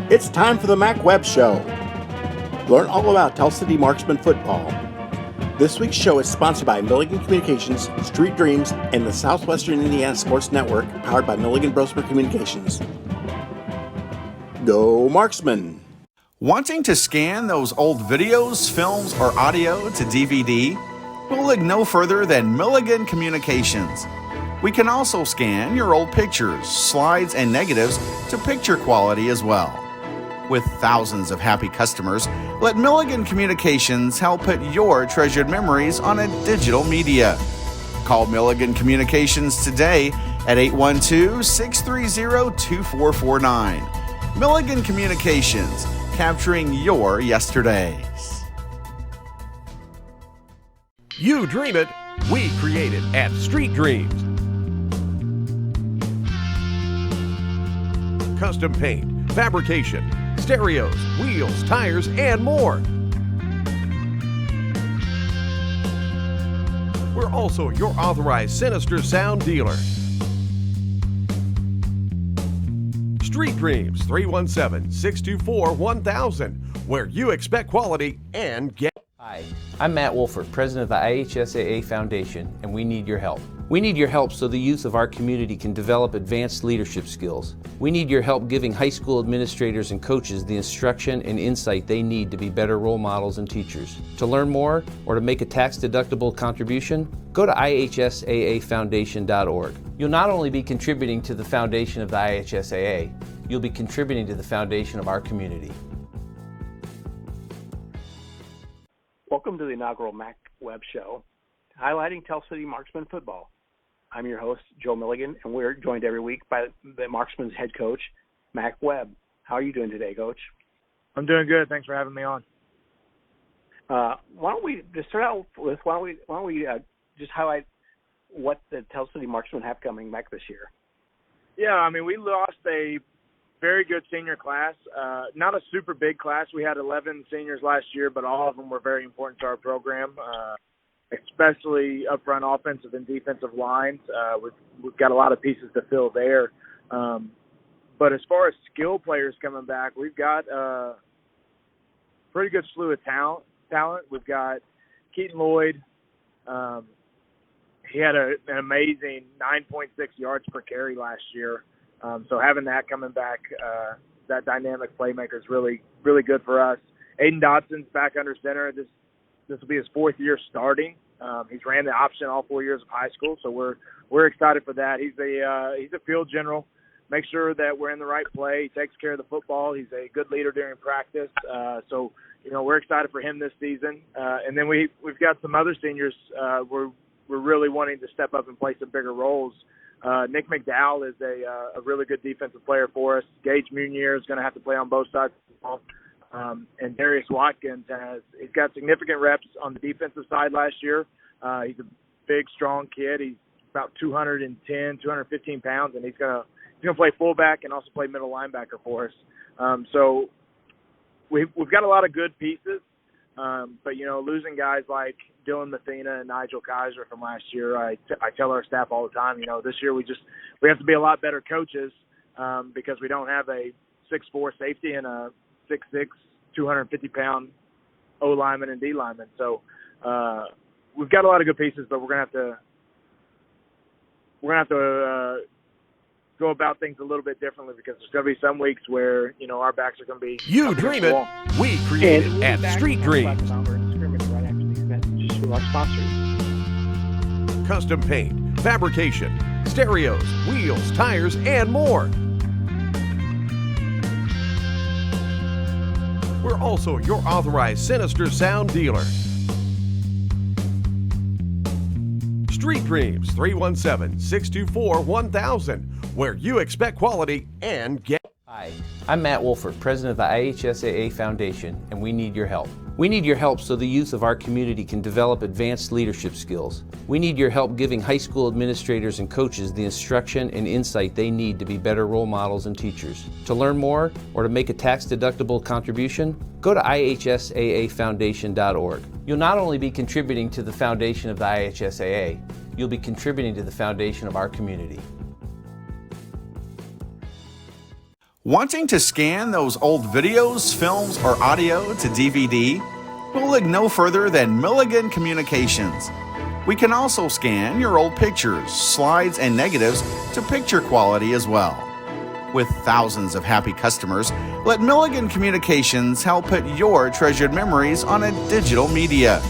It's time for the Webb Show. Learn all about Tell City Marksman football. This week's show is sponsored by Milligan Communications, Street Dreams, and the Southwestern Indiana Sports Network, powered by Milligan Brosmer Communications. Go Marksman! Wanting to scan those old videos, films, or audio to DVD? We'll look no further than Milligan Communications. We can also scan your old pictures, slides, and negatives to picture quality as well. With thousands of happy customers, let Milligan Communications help put your treasured memories on a digital media. Call Milligan Communications today at 812-630-2449. Milligan Communications, capturing your yesterdays. You dream it, we create it at Street Dreams. Custom paint, fabrication, stereos, wheels, tires, and more. We're also your authorized Sinister Sound dealer. Street Dreams, 317-624-1000, where you expect quality and get. Hi, I'm Matt Wolford, president of the IHSAA Foundation, and we need your help. We need your help so the youth of our community can develop advanced leadership skills. We need your help giving high school administrators and coaches the instruction and insight they need to be better role models and teachers. To learn more or to make a tax-deductible contribution, go to ihsaafoundation.org. You'll not only be contributing to the foundation of the IHSAA, you'll be contributing to the foundation of our community. Welcome to the inaugural Webb Show, highlighting Tell City Marksman football. I'm your host, Joe Milligan, and we're joined every week by the Marksman's head coach, Webb. How are you doing today, Coach? I'm doing good. Thanks for having me on. Why don't we just start out with just highlight what the Tell City Marksmen have coming back this year? Yeah, I mean, we lost a very good senior class. Not a super big class. We had 11 seniors last year, but all of them were very important to our program, especially up front offensive and defensive lines. We've got a lot of pieces to fill there. But as far as skill players coming back, we've got a pretty good slew of talent. We've got Keaton Lloyd. He had an amazing 9.6 yards per carry last year. So having that coming back, that dynamic playmaker is really, really good for us. Aiden Dodson's back under center. This will be his fourth year starting. He's ran the option all 4 years of high school, so we're excited for that. He's a field general. Make sure that we're in the right play. He takes care of the football. He's a good leader during practice. So we're excited for him this season. And then we've got some other seniors. We're really wanting to step up and play some bigger roles. Nick McDowell is a really good defensive player for us. Gage Munier is going to have to play on both sides of the ball. And Darius Watkins he's got significant reps on the defensive side last year. He's a big, strong kid. He's about 210, 215 pounds, and he's going to play fullback and also play middle linebacker for us. So we've got a lot of good pieces. But losing guys like Dylan Mathena and Nigel Kaiser from last year, I tell our staff all the time, this year we have to be a lot better coaches because we don't have a 6'4" safety and a 6'6", 250-pound O lineman and D lineman. So we've got a lot of good pieces, but we're gonna have to go about things a little bit differently because there's gonna be some weeks where our backs are gonna be. You dream it, we create it at Street Dreams. Right after these messages from our sponsors. Custom paint, fabrication, stereos, wheels, tires, and more. We're also your authorized Sinister Sound dealer. Street Dreams, 317-624-1000, where you expect quality and get. Hi, I'm Matt Wolford, president of the IHSAA Foundation, and we need your help. We need your help so the youth of our community can develop advanced leadership skills. We need your help giving high school administrators and coaches the instruction and insight they need to be better role models and teachers. To learn more or to make a tax-deductible contribution, go to ihsaafoundation.org. You'll not only be contributing to the foundation of the IHSAA, you'll be contributing to the foundation of our community. Wanting to scan those old videos, films, or audio to DVD? We'll look no further than Milligan Communications. We can also scan your old pictures, slides, and negatives to picture quality as well. With thousands of happy customers, let Milligan Communications help put your treasured memories on a digital media.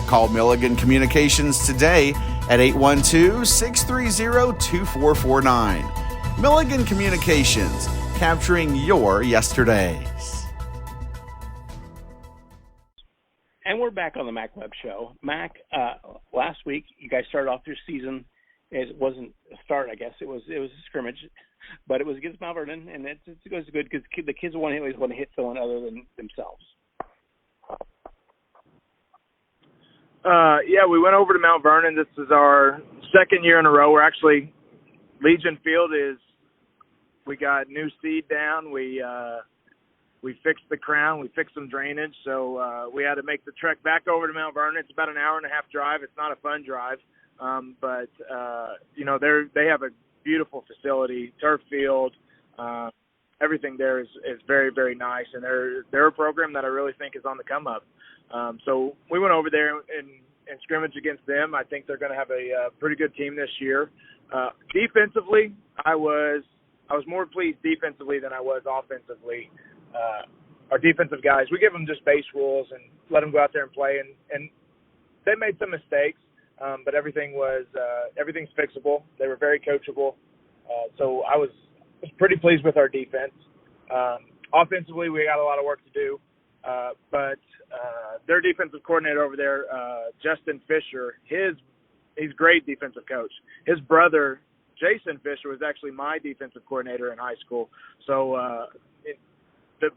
Call Milligan Communications today at 812-630-2449. Milligan Communications, capturing your yesterdays. And we're back on the Mac Webb Show. Mac, last week you guys started off your season. It wasn't a start, I guess. It was a scrimmage, but it was against Mount Vernon, and it was good because the kids always want to hit someone other than themselves. Yeah, we went over to Mount Vernon. This is our second year in a row. We're actually Legion Field we got new seed down. We fixed the crown. We fixed some drainage. So we had to make the trek back over to Mount Vernon. It's about an hour-and-a-half drive. It's not a fun drive. But they have a beautiful facility, turf field. Everything there is very, very nice. And they're a program that I really think is on the come up. So we went over there and scrimmaged against them. I think they're going to have a pretty good team this year. Defensively, I was more pleased defensively than I was offensively. Our defensive guys, we give them just base rules and let them go out there and play. And they made some mistakes, but everything's fixable. They were very coachable. So I was pretty pleased with our defense. Offensively, we got a lot of work to do. But their defensive coordinator over there, Justin Fisher, he's a great defensive coach. His brother, Jason Fisher, was actually my defensive coordinator in high school. So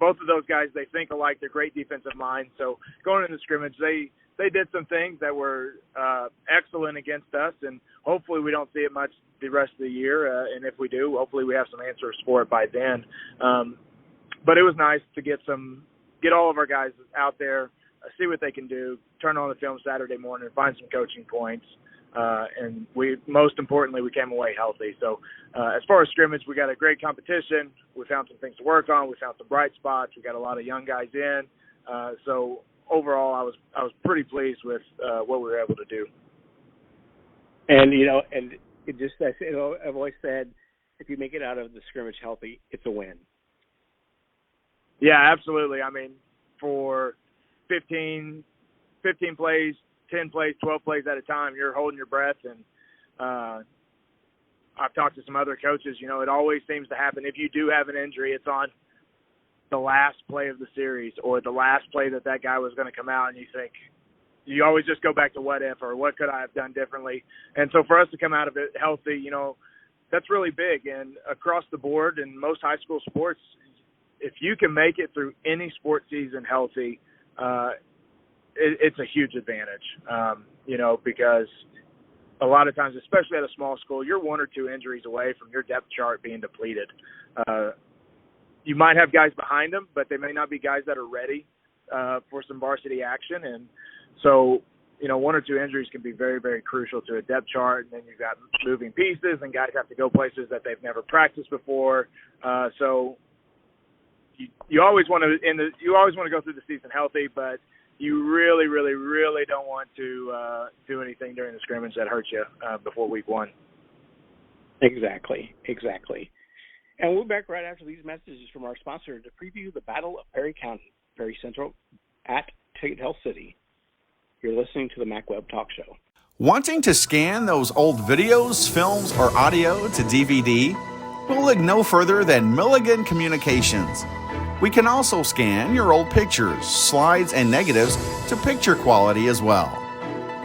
both of those guys, they think alike. They're great defensive minds. So going into scrimmage, they did some things that were excellent against us, and hopefully we don't see it much the rest of the year. And if we do, hopefully we have some answers for it by then. But it was nice to get all of our guys out there, see what they can do, turn on the film Saturday morning, find some coaching points. And most importantly, we came away healthy. So as far as scrimmage, we got a great competition. We found some things to work on. We found some bright spots. We got a lot of young guys in. So overall, I was pretty pleased with what we were able to do. And, and it just, I've always said, if you make it out of the scrimmage healthy, it's a win. Yeah, absolutely. I mean, for 15 plays, 10 plays, 12 plays at a time, you're holding your breath. And I've talked to some other coaches, it always seems to happen. If you do have an injury, it's on the last play of the series or the last play that guy was going to come out, and you always just go back to what if or what could I have done differently. And so for us to come out of it healthy, that's really big. And across the board in most high school sports, if you can make it through any sports season healthy, it's a huge advantage, because a lot of times, especially at a small school, you're one or two injuries away from your depth chart being depleted. You might have guys behind them, but they may not be guys that are ready for some varsity action. And so, one or two injuries can be very, very crucial to a depth chart. And then you've got moving pieces and guys have to go places that they've never practiced before. So you always want to go through the season healthy, but you really, really, really don't want to do anything during the scrimmage that hurts you before week one. Exactly. And we'll be back right after these messages from our sponsor to preview the Battle of Perry County, Perry Central at Hill City. You're listening to the Mac Webb Talk Show. Wanting to scan those old videos, films, or audio to DVD? We'll look no further than Milligan Communications. We can also scan your old pictures, slides, and negatives to picture quality as well.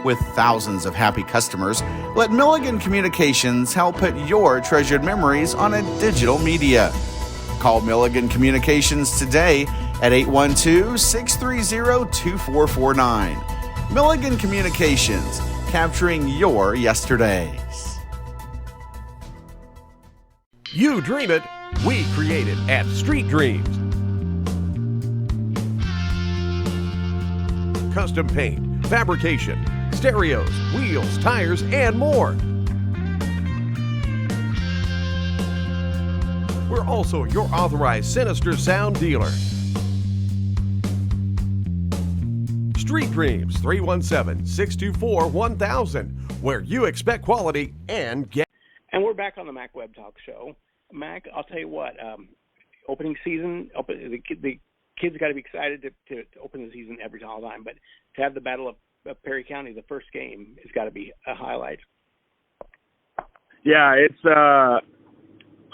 With thousands of happy customers, let Milligan Communications help put your treasured memories on a digital media. Call Milligan Communications today at 812-630-2449. Milligan Communications, capturing your yesterdays. You dream it, we create it at Street Dreams. Custom paint, fabrication, stereos, wheels, tires, and more. We're also your authorized Sinister Sound dealer. Street Dreams, 317-624-1000, where you expect quality and get. And we're back on the Mac Webb Talk Show. Mac, I'll tell you what, opening season, the kids got to be excited to open the season every time, but to have the Battle of Perry County, the first game, has got to be a highlight. Yeah, it's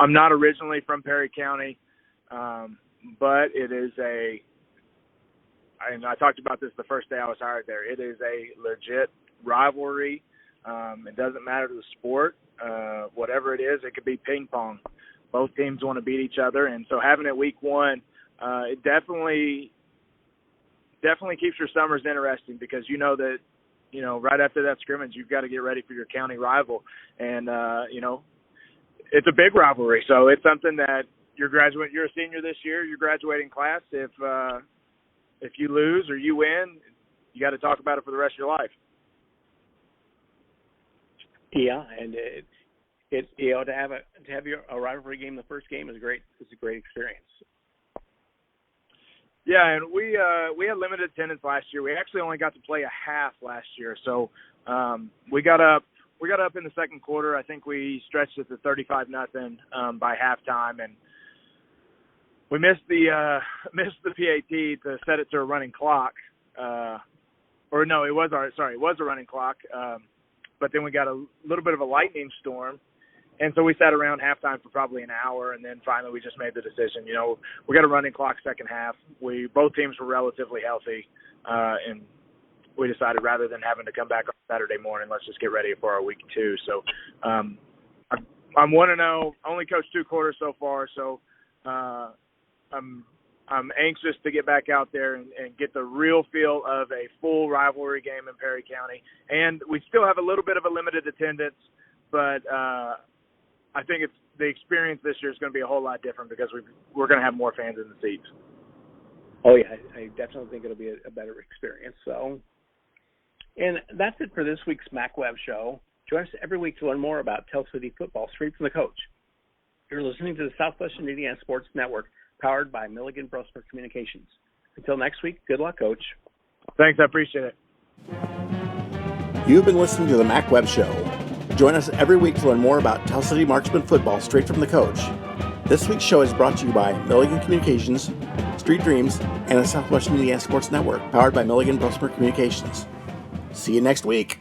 I'm not originally from Perry County, but it is I talked about this the first day I was hired there. It is a legit rivalry. It doesn't matter the sport. Whatever it is, it could be ping pong. Both teams want to beat each other, and so having it week one, it definitely keeps your summers interesting because you know that, right after that scrimmage, you've got to get ready for your county rival. And, it's a big rivalry. So it's something that you're a senior this year, you're graduating class. If you lose or you win, you got to talk about it for the rest of your life. Yeah. And to have a rivalry game, the first game is great. It's a great experience. Yeah, and we had limited attendance last year. We actually only got to play a half last year, so we got up in the second quarter. I think we stretched it to 35-0 by halftime, and we missed the PAT to set it to a running clock. It was a running clock, but then we got a little bit of a lightning storm. And so we sat around halftime for probably an hour, and then finally we just made the decision. We got a running clock second half. Both teams were relatively healthy, and we decided rather than having to come back on Saturday morning, let's just get ready for our week two. So I'm 1-0, only coached 2 quarters so far, so I'm anxious to get back out there and get the real feel of a full rivalry game in Perry County. And we still have a little bit of a limited attendance, but I think the experience this year is going to be a whole lot different because we're going to have more fans in the seats. Oh, yeah, I definitely think it'll be a better experience. So, and that's it for this week's Mac Webb Show. Join us every week to learn more about Tell City football straight from the coach. You're listening to the Southwestern Indiana Sports Network, powered by Milligan Brosper Communications. Until next week, good luck, Coach. Thanks, I appreciate it. You've been listening to the Mac Webb Show. Join us every week to learn more about Tell City Marksman football straight from the coach. This week's show is brought to you by Milligan Communications, Street Dreams, and the Southwestern Indiana Sports Network, powered by Milligan Brosper Communications. See you next week.